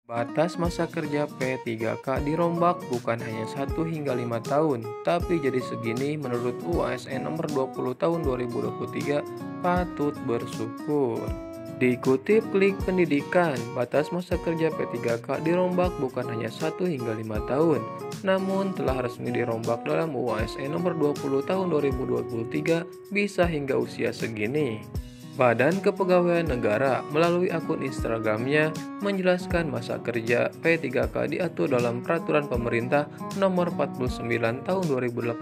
Batas masa kerja P3K dirombak bukan hanya 1 hingga 5 tahun, tapi jadi segini menurut UASN nomor 20 tahun 2023 patut bersyukur. Dikutip Klik Pendidikan, batas masa kerja P3K dirombak bukan hanya 1 hingga 5 tahun, namun telah resmi dirombak dalam UASN nomor 20 tahun 2023 bisa hingga usia segini. Badan Kepegawaian Negara melalui akun Instagramnya menjelaskan masa kerja P3K diatur dalam Peraturan Pemerintah Nomor 49 Tahun 2018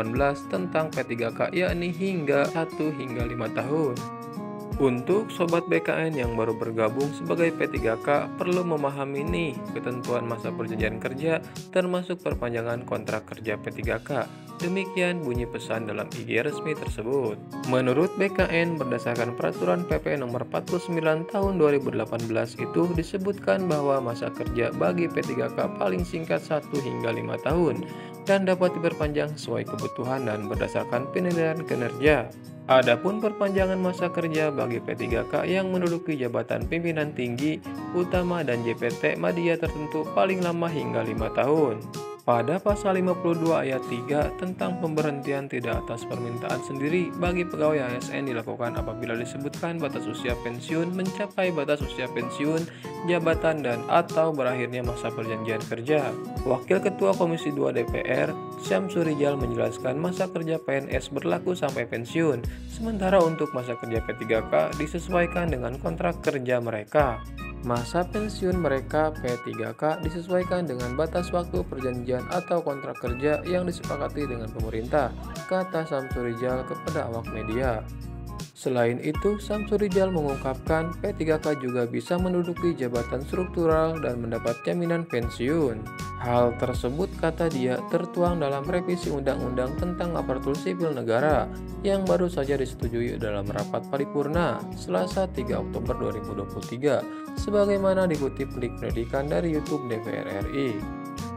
tentang P3K yakni hingga 1 hingga 5 tahun. Untuk Sobat BKN yang baru bergabung sebagai P3K perlu memahami nih ketentuan masa perjanjian kerja termasuk perpanjangan kontrak kerja P3K. Demikian bunyi pesan dalam IG resmi tersebut. Menurut BKN berdasarkan peraturan PP nomor 49 tahun 2018 itu disebutkan bahwa masa kerja bagi P3K paling singkat 1 hingga 5 tahun dan dapat diperpanjang sesuai kebutuhan dan berdasarkan penilaian kinerja. Adapun perpanjangan masa kerja bagi P3K yang menduduki jabatan pimpinan tinggi, utama dan JPT media tertentu paling lama hingga 5 tahun. Pada pasal 52 ayat 3 tentang pemberhentian tidak atas permintaan sendiri bagi pegawai ASN dilakukan apabila disebutkan batas usia pensiun mencapai batas usia pensiun, jabatan dan atau berakhirnya masa perjanjian kerja. Wakil Ketua Komisi 2 DPR, Syamsur Rijal menjelaskan masa kerja PNS berlaku sampai pensiun, sementara untuk masa kerja P3K disesuaikan dengan kontrak kerja mereka. Masa pensiun mereka P3K disesuaikan dengan batas waktu perjanjian atau kontrak kerja yang disepakati dengan pemerintah, kata Syamsur Rijal kepada awak media. Selain itu, Syamsur Rijal mengungkapkan P3K juga bisa menduduki jabatan struktural dan mendapat jaminan pensiun. Hal tersebut, kata dia, tertuang dalam revisi Undang-Undang tentang Aparatur Sipil Negara yang baru saja disetujui dalam rapat paripurna Selasa 3 Oktober 2023, sebagaimana dikutip Klik Pendidikan dari YouTube DPR RI.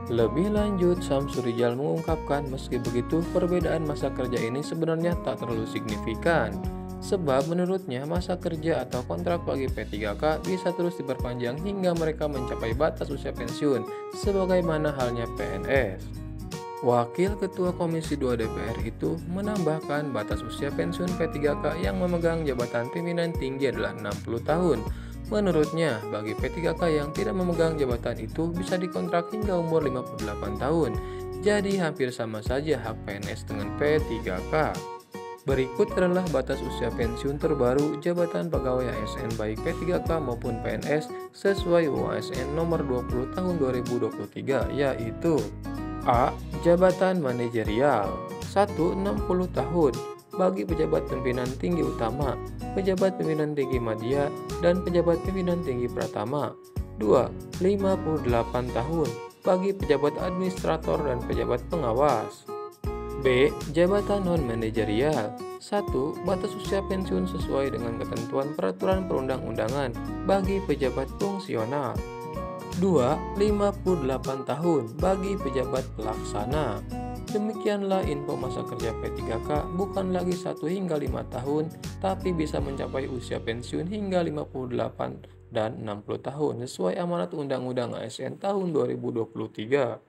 Lebih lanjut, Syamsur Rijal mengungkapkan meski begitu perbedaan masa kerja ini sebenarnya tak terlalu signifikan. Sebab menurutnya masa kerja atau kontrak bagi P3K bisa terus diperpanjang hingga mereka mencapai batas usia pensiun, sebagaimana halnya PNS. Wakil Ketua Komisi 2 DPR itu menambahkan batas usia pensiun P3K yang memegang jabatan pimpinan tinggi adalah 60 tahun. Menurutnya, bagi P3K yang tidak memegang jabatan itu bisa dikontrak hingga umur 58 tahun. Jadi hampir sama saja hak PNS dengan P3K. Berikut adalah batas usia pensiun terbaru jabatan pegawai ASN baik P3K maupun PNS sesuai UASN nomor 20 tahun 2023 yaitu A. Jabatan manajerial 1. 60 tahun bagi pejabat pimpinan tinggi utama, pejabat pimpinan tinggi media, dan pejabat pimpinan tinggi pratama. 2. 58 tahun bagi pejabat administrator dan pejabat pengawas. B. Jabatan non-manajerial 1. Batas usia pensiun sesuai dengan ketentuan peraturan perundang-undangan bagi pejabat fungsional. 2. 58 tahun bagi pejabat pelaksana. Demikianlah info masa kerja P3K bukan lagi 1 hingga 5 tahun, tapi bisa mencapai usia pensiun hingga 58 dan 60 tahun sesuai amanat Undang-Undang ASN tahun 2023.